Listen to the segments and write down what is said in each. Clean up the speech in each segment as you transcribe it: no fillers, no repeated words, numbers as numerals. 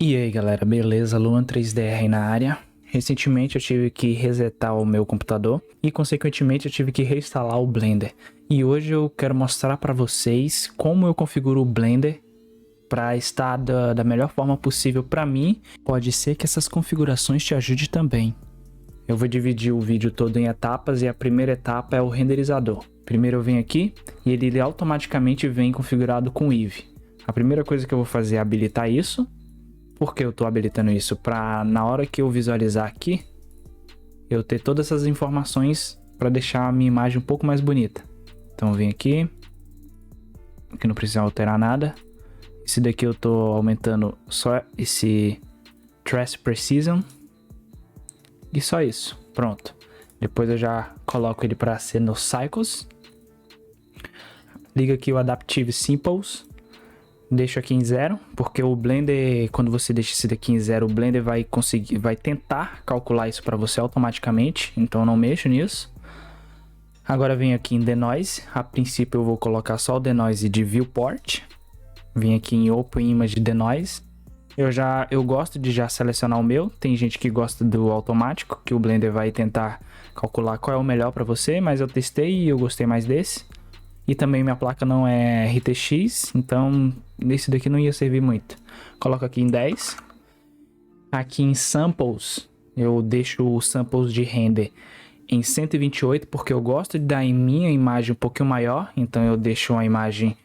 E aí galera, beleza? Luan 3DR na área. Recentemente eu tive que resetar o meu computador e consequentemente eu tive que reinstalar o Blender. E hoje eu quero mostrar para vocês como eu configuro o Blender para estar da melhor forma possível para mim. Pode ser que essas configurações te ajudem também. Eu vou dividir o vídeo todo em etapas e a primeira etapa é o renderizador. Primeiro eu venho aqui e ele automaticamente vem configurado com Eevee. A primeira coisa que eu vou fazer é habilitar isso. Por que eu estou habilitando isso? Para na hora que eu visualizar aqui, eu ter todas essas informações para deixar a minha imagem um pouco mais bonita. Então eu venho aqui não precisa alterar nada. Esse daqui eu estou aumentando só esse Trace Precision. E só isso, pronto. Depois eu já coloco ele para ser no Cycles. Liga aqui o Adaptive Simples. Deixo aqui em 0, porque o Blender, quando você deixa esse daqui em 0, o Blender vai tentar calcular isso para você automaticamente, então eu não mexo nisso. Agora venho aqui em Denoise, a princípio eu vou colocar só o Denoise de Viewport. Venho aqui em Open Image Denoise. Eu gosto de já selecionar o meu, tem gente que gosta do automático, que o Blender vai tentar calcular qual é o melhor para você, mas eu testei e eu gostei mais desse. E também minha placa não é RTX, então esse daqui não ia servir muito. Coloco aqui em 10. Aqui em Samples, eu deixo os Samples de render em 128, porque eu gosto de dar em minha imagem um pouquinho maior. Então eu deixo a imagem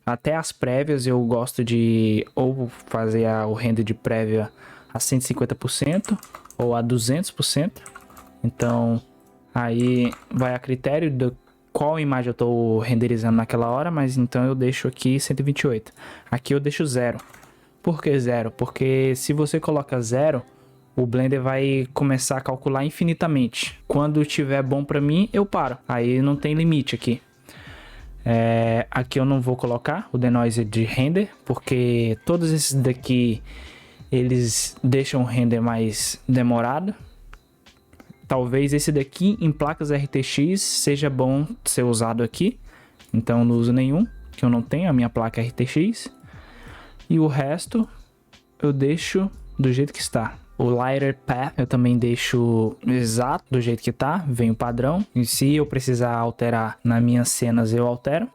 até as prévias, eu gosto de ou fazer o render de prévia a 150% ou a 200%. Então aí vai a critério do qual imagem eu estou renderizando naquela hora, mas então eu deixo aqui 128. Aqui eu deixo 0. Por que 0? Porque se você coloca 0, o Blender vai começar a calcular infinitamente. Quando tiver bom para mim, eu paro. Aí não tem limite aqui. Aqui eu não vou colocar o Denoise de render, porque todos esses daqui, eles deixam o render mais demorado. Talvez esse daqui em placas RTX seja bom ser usado aqui. Então eu não uso nenhum, que eu não tenho a minha placa RTX. E o resto eu deixo do jeito que está. O Lighter Path eu também deixo exato do jeito que está, vem o padrão. E se eu precisar alterar nas minhas cenas eu altero.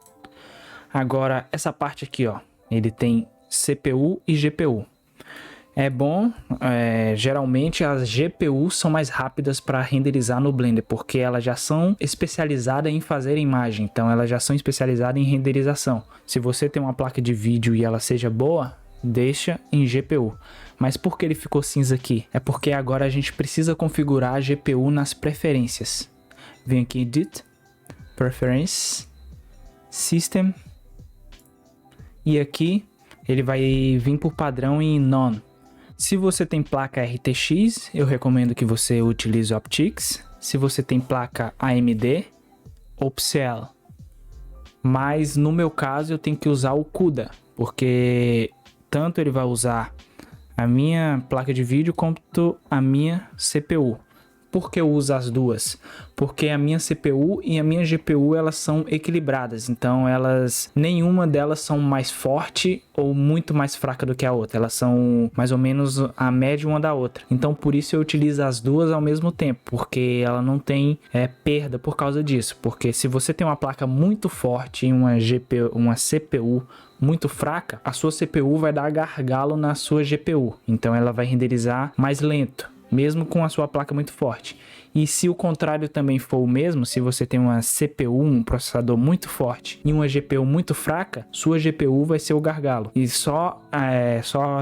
Agora essa parte aqui, ó, ele tem CPU e GPU. É bom, geralmente as GPUs são mais rápidas para renderizar no Blender, porque elas já são especializadas em fazer imagem, então elas já são especializadas em renderização. Se você tem uma placa de vídeo e ela seja boa, deixa em GPU. Mas por que ele ficou cinza aqui? É porque agora a gente precisa configurar a GPU nas preferências. Vem aqui em Edit, Preference, System, e aqui ele vai vir por padrão em None. Se você tem placa RTX, eu recomendo que você utilize o Optix. Se você tem placa AMD, OpCL. Mas no meu caso eu tenho que usar o CUDA, porque tanto ele vai usar a minha placa de vídeo quanto a minha CPU. Por que eu uso as duas? Porque a minha CPU e a minha GPU elas são equilibradas, então nenhuma delas são mais forte ou muito mais fraca do que a outra, elas são mais ou menos a média uma da outra. Então por isso eu utilizo as duas ao mesmo tempo, porque ela não tem perda por causa disso. Porque se você tem uma placa muito forte e uma CPU muito fraca, a sua CPU vai dar gargalo na sua GPU, então ela vai renderizar mais lento, mesmo com a sua placa muito forte. E se o contrário também for o mesmo, se você tem uma CPU, um processador muito forte e uma GPU muito fraca, sua GPU vai ser o gargalo. E só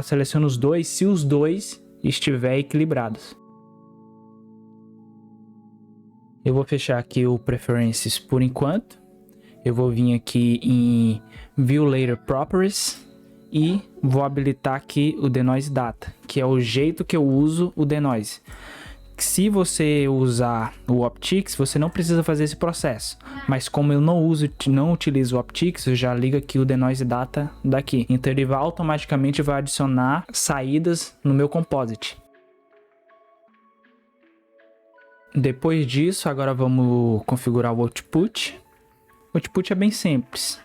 seleciona os dois se os dois estiverem equilibrados. Eu vou fechar aqui o Preferences por enquanto. Eu vou vir aqui em View Layer Properties e vou habilitar aqui o Denoise Data, que é o jeito que eu uso o Denoise. Se você usar o Optix, você não precisa fazer esse processo. Mas como eu não utilizo o Optix, eu já ligo aqui o Denoise Data daqui. Então ele automaticamente vai adicionar saídas no meu Composite. Depois disso, agora vamos configurar o Output. O Output é bem simples.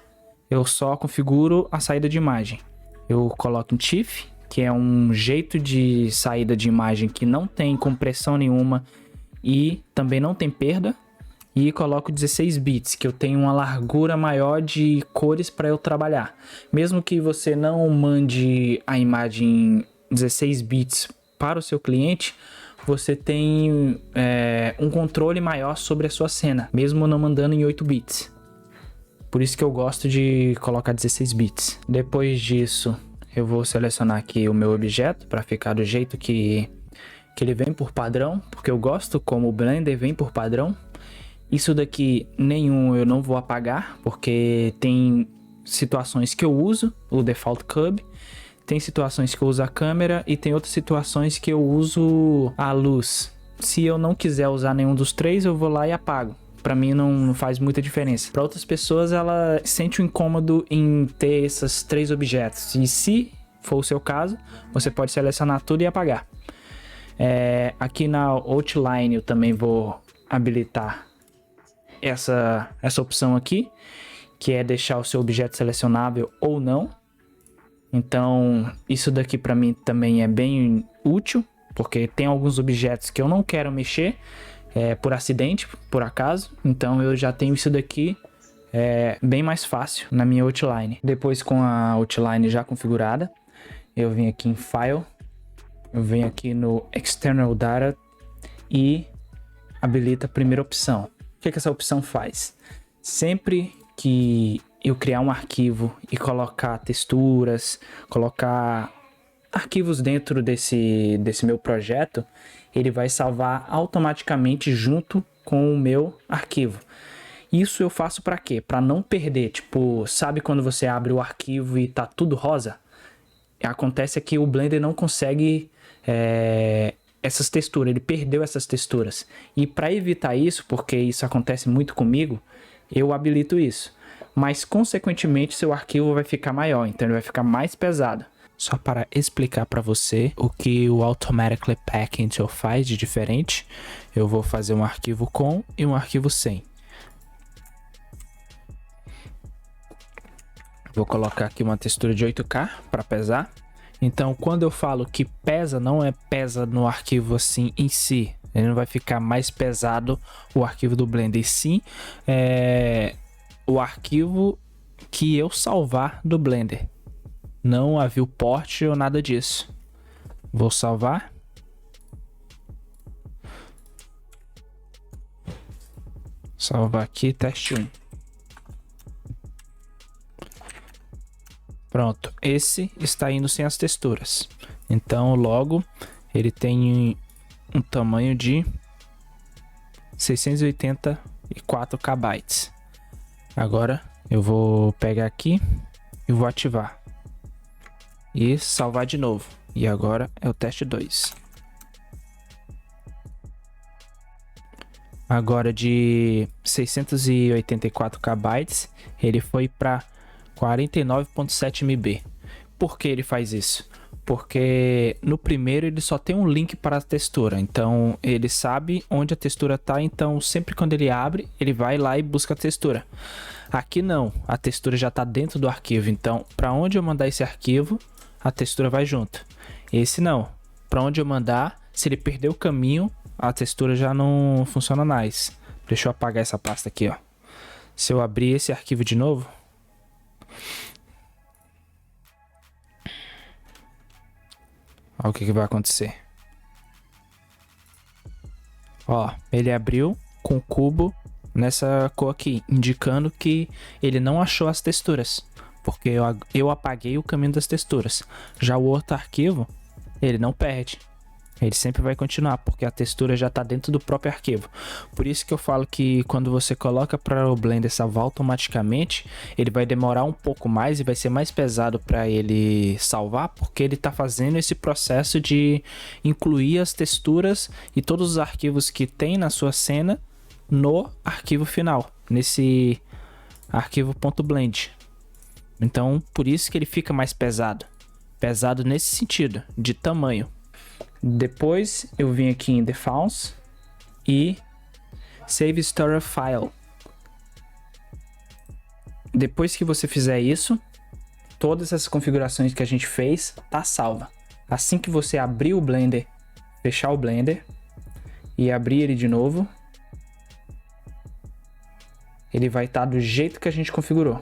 Eu só configuro a saída de imagem. Eu coloco em TIFF, que é um jeito de saída de imagem que não tem compressão nenhuma e também não tem perda. E coloco 16 bits, que eu tenho uma largura maior de cores para eu trabalhar. Mesmo que você não mande a imagem 16 bits para o seu cliente, você tem um controle maior sobre a sua cena, mesmo não mandando em 8 bits. Por isso que eu gosto de colocar 16 bits. Depois disso, eu vou selecionar aqui o meu objeto para ficar do jeito que ele vem por padrão, porque eu gosto como o Blender vem por padrão. Isso daqui nenhum eu não vou apagar, porque tem situações que eu uso o Default Cube, tem situações que eu uso a câmera e tem outras situações que eu uso a luz. Se eu não quiser usar nenhum dos três, eu vou lá e apago. Pra mim não faz muita diferença. Para outras pessoas, ela sente um incômodo em ter esses 3 objetos. E se for o seu caso, você pode selecionar tudo e apagar. Aqui na Outline eu também vou habilitar essa opção aqui, que é deixar o seu objeto selecionável ou não. Então isso daqui para mim também é bem útil, porque tem alguns objetos que eu não quero mexer por acidente, por acaso. Então eu já tenho isso daqui bem mais fácil na minha Outline. Depois, com a Outline já configurada, eu venho aqui em File, eu venho aqui no External Data e habilita a primeira opção. O que essa opção faz? Sempre que eu criar um arquivo e colocar texturas, colocar arquivos dentro desse meu projeto, ele vai salvar automaticamente junto com o meu arquivo. Isso eu faço para quê? Para não perder. Tipo, sabe quando você abre o arquivo e tá tudo rosa? Acontece que o Blender não consegue essas texturas, ele perdeu essas texturas. E para evitar isso, porque isso acontece muito comigo, eu habilito isso. Mas consequentemente seu arquivo vai ficar maior, então ele vai ficar mais pesado. Só para explicar para você o que o Automatically Package faz de diferente, eu vou fazer um arquivo com e um arquivo sem. Vou colocar aqui uma textura de 8K para pesar. Então, quando eu falo que pesa, não é pesa no arquivo assim em si. Ele não vai ficar mais pesado o arquivo do Blender, e sim o arquivo que eu salvar do Blender. Não a viewport ou nada disso. Vou salvar. Salvar aqui, teste 1. Pronto, esse está indo sem as texturas. Então logo ele tem um tamanho de 684 KB. Agora eu vou pegar aqui e vou ativar. E salvar de novo. E agora é o teste 2. Agora de 684 KB, ele foi para 49.7 MB. Por que ele faz isso? Porque no primeiro ele só tem um link para a textura, então ele sabe onde a textura está, então sempre quando ele abre, ele vai lá e busca a textura. Aqui não, a textura já está dentro do arquivo, então para onde eu mandar esse arquivo, a textura vai junto. Esse não, para onde eu mandar, se ele perder o caminho, a textura já não funciona mais. Deixa eu apagar essa pasta aqui, ó. Se eu abrir esse arquivo de novo, olha o que vai acontecer. Ó, ele abriu com o cubo nessa cor aqui, indicando que ele não achou as texturas, porque eu apaguei o caminho das texturas. Já o outro arquivo, ele não perde. Ele sempre vai continuar, porque a textura já está dentro do próprio arquivo. Por isso que eu falo que quando você coloca para o Blender salvar automaticamente, ele vai demorar um pouco mais e vai ser mais pesado para ele salvar, porque ele está fazendo esse processo de incluir as texturas e todos os arquivos que tem na sua cena no arquivo final, nesse arquivo .blend. Então, por isso que ele fica mais pesado. Pesado nesse sentido, de tamanho. Depois eu vim aqui em Defaults e Save Story File. Depois que você fizer isso, todas essas configurações que a gente fez tá salva. Assim que você abrir o Blender, fechar o Blender e abrir ele de novo, ele vai estar do jeito que a gente configurou.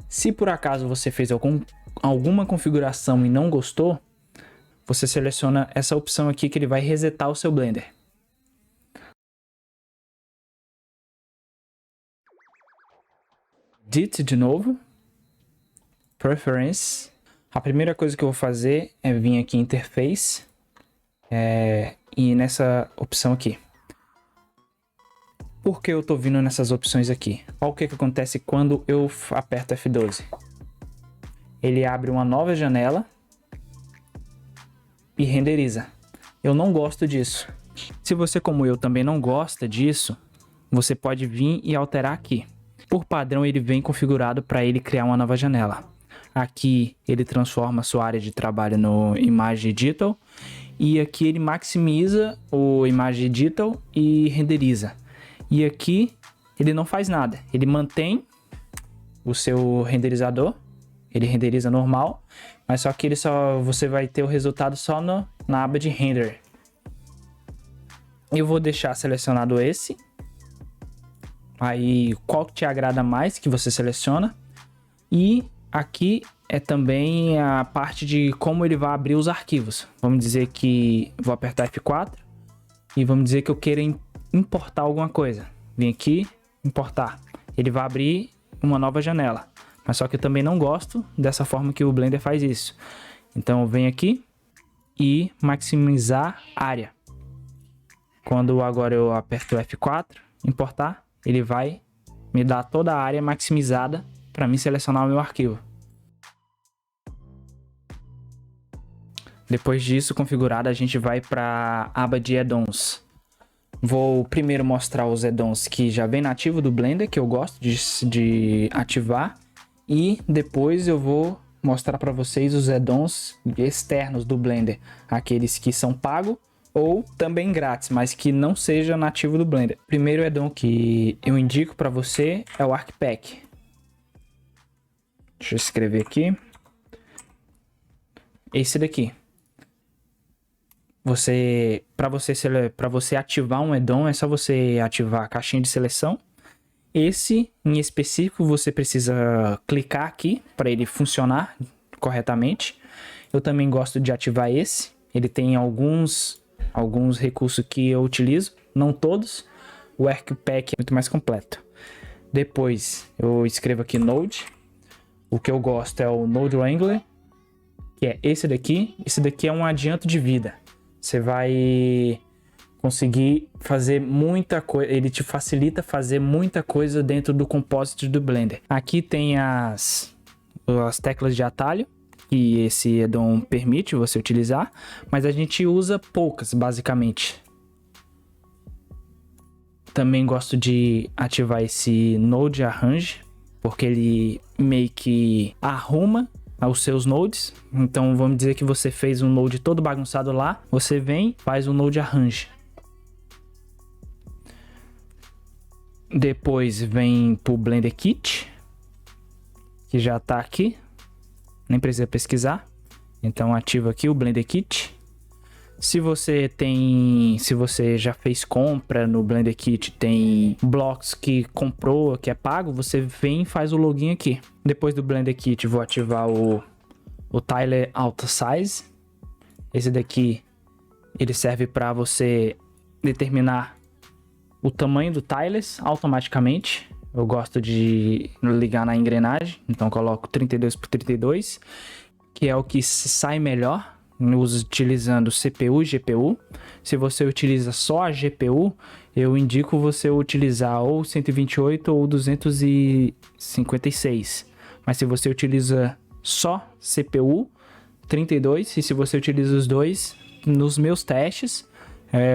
Se por acaso você fez alguma configuração e não gostou, você seleciona essa opção aqui que ele vai resetar o seu Blender. Edit de novo. Preference. A primeira coisa que eu vou fazer é vir aqui em Interface e nessa opção aqui. Por que eu tô vindo nessas opções aqui? Olha o que acontece quando eu aperto F12. Ele abre uma nova janela e renderiza. Eu não gosto disso. Se você, como eu, também não gosta disso, você pode vir e alterar aqui. Por padrão, ele vem configurado para ele criar uma nova janela. Aqui ele transforma a sua área de trabalho no Image Digital e aqui ele maximiza o Image Digital e renderiza. E aqui ele não faz nada, ele mantém o seu renderizador, ele renderiza normal, mas só que você vai ter o resultado só na aba de render. Eu vou deixar selecionado esse. Aí qual que te agrada mais que você seleciona. E aqui é também a parte de como ele vai abrir os arquivos. Vamos dizer que vou apertar F4 e vamos dizer que eu queira importar alguma coisa. Vem aqui, importar. Ele vai abrir uma nova janela. Mas só que eu também não gosto dessa forma que o Blender faz isso. Então eu venho aqui e maximizar área. Quando agora eu aperto F4, importar, ele vai me dar toda a área maximizada para mim selecionar o meu arquivo. Depois disso configurado, a gente vai para a aba de add-ons. Vou primeiro mostrar os add-ons que já vem nativo do Blender, que eu gosto de ativar. E depois eu vou mostrar para vocês os add-ons externos do Blender. Aqueles que são pagos ou também grátis, mas que não seja nativo do Blender. O primeiro add-on que eu indico para você é o ArcPack. Deixa eu escrever aqui. Esse daqui. Para você ativar um add-on, é só você ativar a caixinha de seleção. Esse em específico você precisa clicar aqui para ele funcionar corretamente. Eu também gosto de ativar esse. Ele tem alguns recursos que eu utilizo, não todos. O ArcPack é muito mais completo. Depois eu escrevo aqui Node. O que eu gosto é o Node Wrangler, que é esse daqui. Esse daqui é um adianto de vida. Você vai conseguir fazer muita coisa, ele te facilita fazer muita coisa dentro do Composite do Blender. Aqui tem as teclas de atalho, que esse add-on permite você utilizar, mas a gente usa poucas, basicamente. Também gosto de ativar esse Node Arrange, porque ele meio que arruma os seus nodes. Então vamos dizer que você fez um node todo bagunçado lá, você vem, faz um Node Arrange. Depois vem pro Blender Kit, que já tá aqui, nem precisa pesquisar. Então ativa aqui o Blender Kit. Se você já fez compra no Blender Kit, tem blocos que comprou, que é pago, você vem e faz o login aqui. Depois do Blender Kit, vou ativar o Tile Auto Size. Esse daqui, ele serve para você determinar o tamanho do tiles automaticamente. Eu gosto de ligar na engrenagem, então coloco 32 por 32, que é o que sai melhor utilizando CPU e GPU. Se você utiliza só a GPU, eu indico você utilizar ou 128 ou 256. Mas se você utiliza só CPU, 32. E se você utiliza os dois, nos meus testes,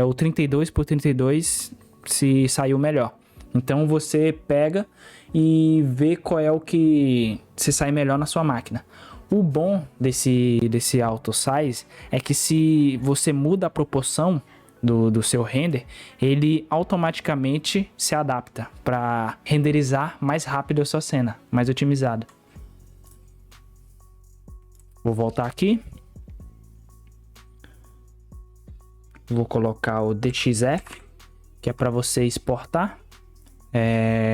o 32 por 32 se saiu melhor. Então você pega e vê qual é o que se sai melhor na sua máquina. O bom desse auto size é que se você muda a proporção do seu render, ele automaticamente se adapta para renderizar mais rápido a sua cena, mais otimizada. Vou voltar aqui. Vou colocar o DXF, que é para você exportar.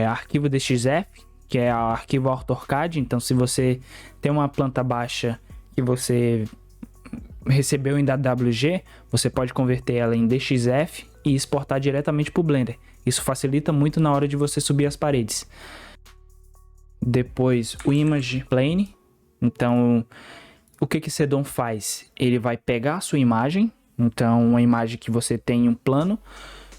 Arquivo DXF, que é o arquivo AutoCAD. Então, se você tem uma planta baixa que você recebeu em DWG, você pode converter ela em DXF e exportar diretamente para o Blender. Isso facilita muito na hora de você subir as paredes. Depois, o Image Plane. Então, o que esse addon faz? Ele vai pegar a sua imagem. Então, uma imagem que você tem um plano,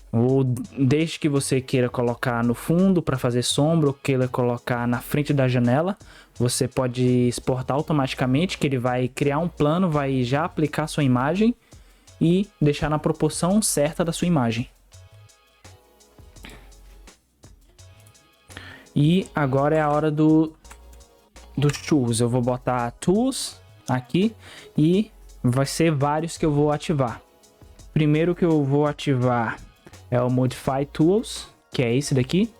ou desde que você queira colocar no fundo para fazer sombra, ou queira colocar na frente da janela, você pode exportar automaticamente, que ele vai criar um plano, vai já aplicar a sua imagem e deixar na proporção certa da sua imagem. E agora é a hora dos tools. Eu vou botar tools aqui e vai ser vários que eu vou ativar. Primeiro que eu vou ativar é o Modify Tools, que é esse daqui.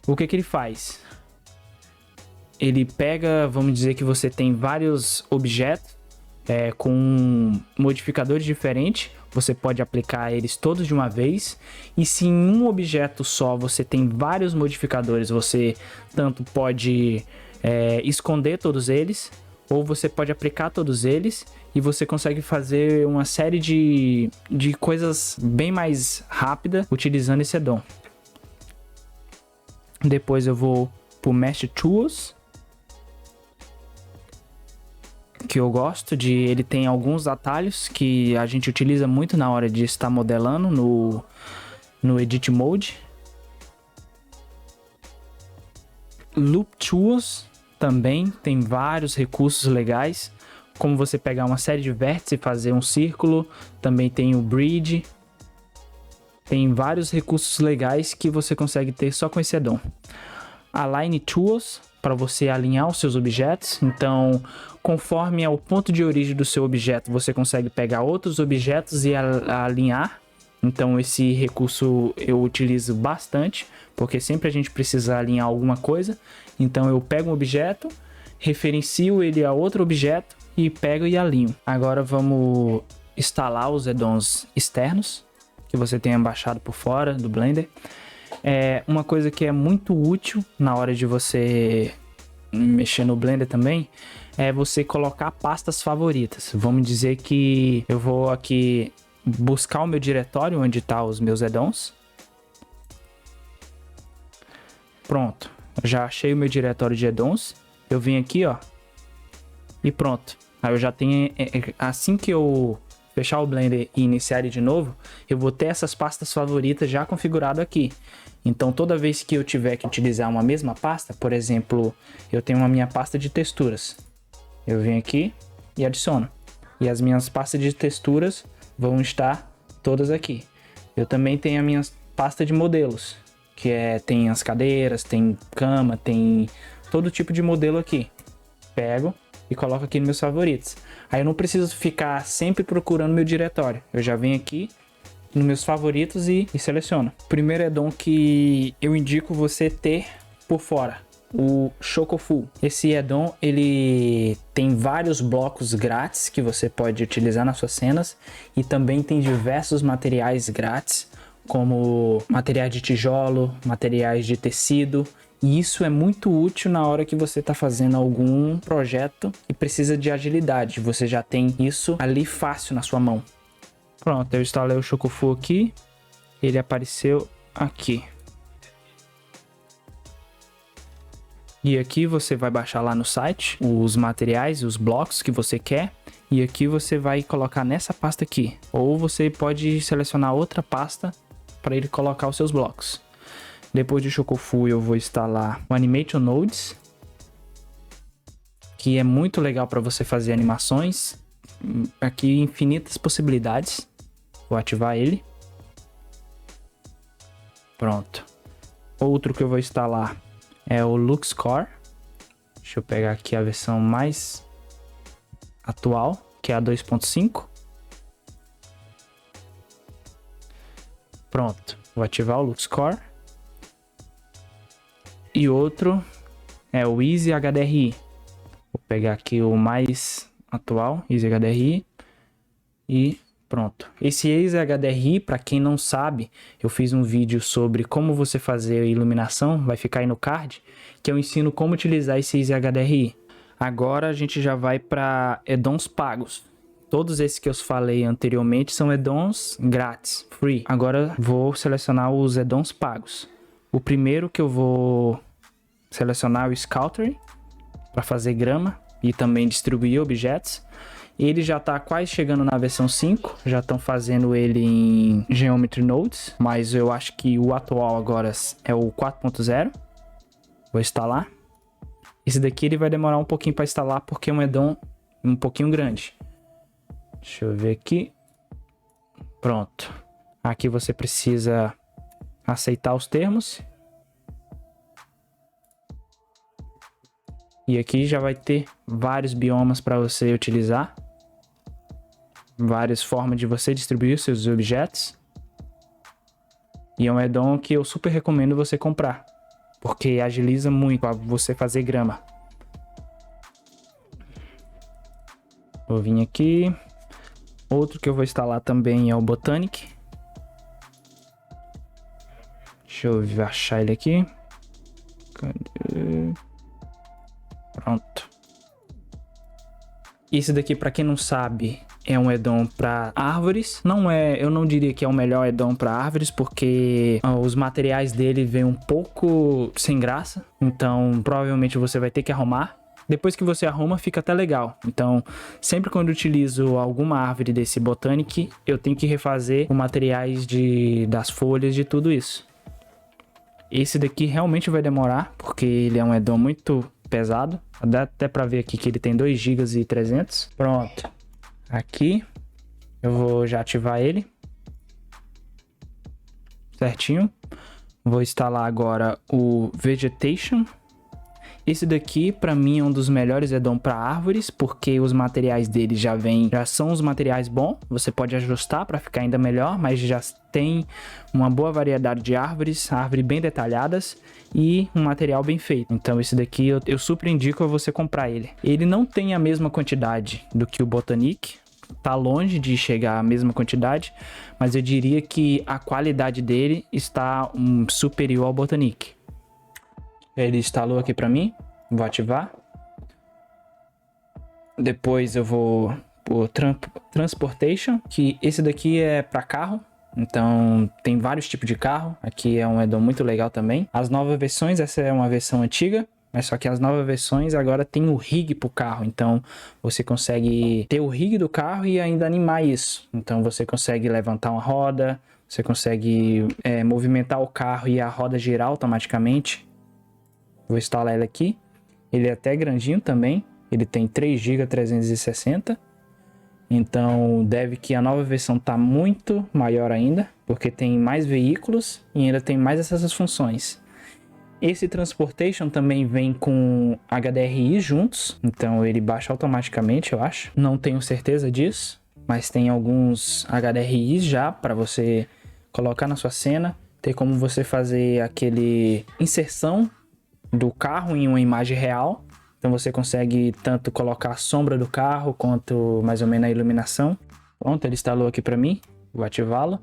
O que ele faz? Ele pega, vamos dizer que você tem vários objetos com modificadores diferentes. Você pode aplicar eles todos de uma vez. E se em um objeto só você tem vários modificadores, você tanto pode esconder todos eles, ou você pode aplicar todos eles e você consegue fazer uma série de coisas bem mais rápida utilizando esse addon. Depois eu vou pro Mesh Tools, que eu gosto de... Ele tem alguns atalhos que a gente utiliza muito na hora de estar modelando no Edit Mode. Loop Tools também tem vários recursos legais, como você pegar uma série de vértices e fazer um círculo. Também tem o Bridge. Tem vários recursos legais que você consegue ter só com esse addon. Align Tools, para você alinhar os seus objetos. Então, conforme é o ponto de origem do seu objeto, você consegue pegar outros objetos e alinhar. Então, esse recurso eu utilizo bastante, porque sempre a gente precisa alinhar alguma coisa. Então, eu pego um objeto, referencio ele a outro objeto e pego e alinho. Agora, vamos instalar os addons externos que você tenha baixado por fora do Blender. Uma coisa que é muito útil na hora de você mexer no Blender também é você colocar pastas favoritas. Vamos dizer que eu vou aqui buscar o meu diretório onde está os meus addons. Pronto, já achei o meu diretório de addons. Eu vim aqui, ó, e pronto. Aí eu já tenho, assim que eu fechar o Blender e iniciar ele de novo, eu vou ter essas pastas favoritas já configurado aqui. Então toda vez que eu tiver que utilizar uma mesma pasta, por exemplo, eu tenho uma minha pasta de texturas. Eu venho aqui e adiciono. E as minhas pastas de texturas vão estar todas aqui. Eu também tenho a minha pasta de modelos, que tem as cadeiras, tem cama, tem todo tipo de modelo aqui. Pego e coloco aqui nos meus favoritos. Aí eu não preciso ficar sempre procurando meu diretório. Eu já venho aqui nos meus favoritos e seleciono. O primeiro addon que eu indico você ter por fora, o Chocofull. Esse addon, ele tem vários blocos grátis que você pode utilizar nas suas cenas, e também tem diversos materiais grátis, como materiais de tijolo, materiais de tecido. E isso é muito útil na hora que você está fazendo algum projeto que precisa de agilidade. Você já tem isso ali fácil na sua mão. Pronto, eu instalei o Chocofull aqui. Ele apareceu aqui. E aqui você vai baixar lá no site os materiais, os blocos que você quer. E aqui você vai colocar nessa pasta aqui. Ou você pode selecionar outra pasta para ele colocar os seus blocos. Depois de Chocofull eu vou instalar o Animation Nodes, que é muito legal para você fazer animações. Aqui infinitas possibilidades. Vou ativar ele. Pronto. Outro que eu vou instalar é o LuxCore. Deixa eu pegar aqui a versão mais atual, que é a 2.5. Pronto. Vou ativar o LuxCore. E outro é o Easy HDRI. Vou pegar aqui o mais atual, Easy HDRI. E pronto. Esse Easy HDRI, para quem não sabe, eu fiz um vídeo sobre como você fazer a iluminação, vai ficar aí no card, que eu ensino como utilizar esse Easy HDRI. Agora a gente já vai para add-ons pagos. Todos esses que eu falei anteriormente são add-ons grátis, free. Agora vou selecionar os add-ons pagos. O primeiro que eu vou selecionar é o Sculptor, para fazer grama e também distribuir objetos. Ele já está quase chegando na versão 5, já estão fazendo ele em Geometry Nodes, mas eu acho que o atual agora é o 4.0. Vou instalar. Esse daqui ele vai demorar um pouquinho para instalar porque é um add-on um pouquinho grande. Deixa eu ver aqui. Pronto. Aqui você precisa aceitar os termos. E aqui já vai ter vários biomas para você utilizar. Várias formas de você distribuir os seus objetos. E é um add-on que eu super recomendo você comprar, porque agiliza muito para você fazer grama. Vou vir aqui. Outro que eu vou instalar também é o Botanic. Deixa eu achar ele aqui. Cadê? Pronto. Esse daqui, para quem não sabe, é um add-on para árvores. Eu não diria que é o melhor add-on para árvores, porque os materiais dele vêm um pouco sem graça. Então, provavelmente você vai ter que arrumar. Depois que você arruma, fica até legal. Então, sempre quando eu utilizo alguma árvore desse Botanic, eu tenho que refazer os materiais das folhas, de tudo isso. Esse daqui realmente vai demorar, porque ele é um add-on muito pesado. Dá até para ver aqui que ele tem 2 GB e 300. Pronto. Aqui eu vou já ativar ele. Certinho. Vou instalar agora o Vegetation. Esse daqui para mim é um dos melhores add-on para árvores, porque os materiais dele já são os materiais bons. Você pode ajustar para ficar ainda melhor, mas já tem uma boa variedade de árvores bem detalhadas e um material bem feito. Então esse daqui eu super indico a você comprar ele. Ele não tem a mesma quantidade do que o Botanic, tá longe de chegar à mesma quantidade, mas eu diria que a qualidade dele está superior ao Botanic. Ele instalou aqui para mim, vou ativar. Depois eu vou por Transportation, que esse daqui é para carro. Então tem vários tipos de carro. Aqui é um add-on muito legal também. As novas versões, essa é uma versão antiga, mas só que as novas versões agora tem o rig pro carro. Então você consegue ter o rig do carro e ainda animar isso. Então você consegue levantar uma roda, você consegue movimentar o carro e a roda girar automaticamente. Vou instalar ele aqui. Ele é até grandinho também. Ele tem 3 GB 360. Então deve que a nova versão tá muito maior ainda, porque tem mais veículos e ainda tem mais essas funções. Esse Transportation também vem com HDRI juntos, então ele baixa automaticamente, eu acho. Não tenho certeza disso, mas tem alguns HDRIs já para você colocar na sua cena. Tem como você fazer aquele inserção do carro em uma imagem real. Então você consegue tanto colocar a sombra do carro quanto mais ou menos a iluminação. Pronto, ele instalou aqui para mim. Vou ativá-lo.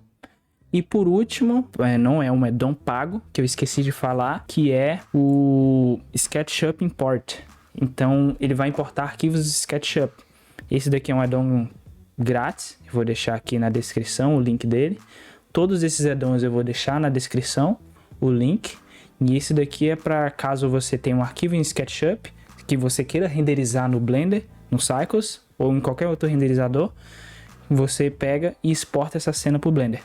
E por último, não é um add-on pago, que eu esqueci de falar, que é o SketchUp Import. Então ele vai importar arquivos de SketchUp. Esse daqui é um add-on grátis. Eu vou deixar aqui na descrição o link dele. Todos esses add-ons eu vou deixar na descrição o link. E esse daqui é para caso você tenha um arquivo em SketchUp que você queira renderizar no Blender, no Cycles ou em qualquer outro renderizador, você pega e exporta essa cena para o Blender.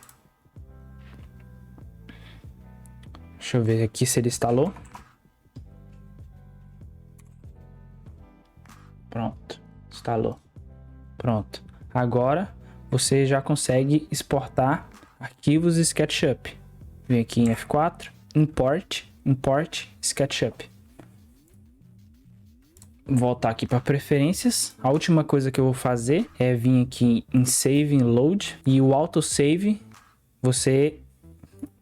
Deixa eu ver aqui se ele instalou. Pronto, instalou. Pronto. Agora você já consegue exportar arquivos SketchUp. Vem aqui em F4. Import SketchUp. Voltar aqui para preferências. A última coisa que eu vou fazer é vir aqui em Save and Load. E o autosave, você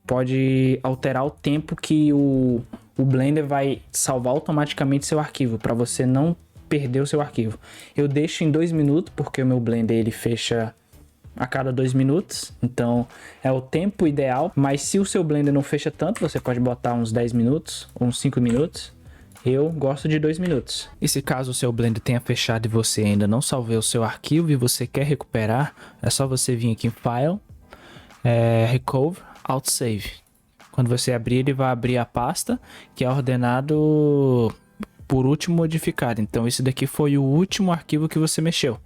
pode alterar o tempo que o Blender vai salvar automaticamente seu arquivo, para você não perder o seu arquivo. Eu deixo em 2 minutos, porque o meu Blender ele fecha a cada 2 minutos, então é o tempo ideal. Mas se o seu Blender não fecha tanto, você pode botar uns 10 minutos ou uns 5 minutos. Eu gosto de 2 minutos. E se caso o seu Blender tenha fechado e você ainda não salvou o seu arquivo e você quer recuperar, é só você vir aqui em File, Recover, Alt Save. Quando você abrir, ele vai abrir a pasta que é ordenado por último modificado. Então esse daqui foi o último arquivo que você mexeu.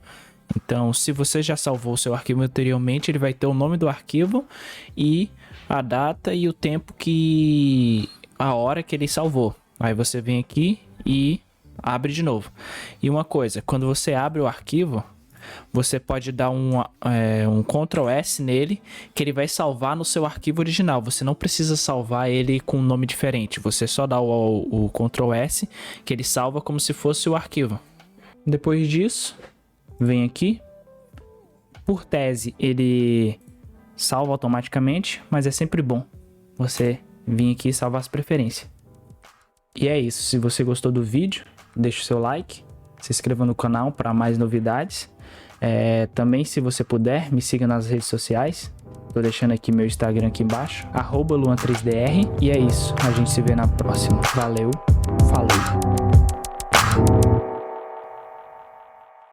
Então, se você já salvou o seu arquivo anteriormente, ele vai ter o nome do arquivo e a data e o tempo a hora que ele salvou. Aí você vem aqui e abre de novo. E uma coisa, quando você abre o arquivo, você pode dar um Ctrl S nele, que ele vai salvar no seu arquivo original. Você não precisa salvar ele com um nome diferente. Você só dá o Ctrl S, que ele salva como se fosse o arquivo. Depois disso, vem aqui. Por tese, ele salva automaticamente, mas é sempre bom você vir aqui e salvar as preferências. E é isso. Se você gostou do vídeo, deixa o seu like, se inscreva no canal para mais novidades. Também, se você puder, me siga nas redes sociais. Tô deixando aqui meu Instagram aqui embaixo, @luan3dr. E é isso. A gente se vê na próxima. Valeu, falou!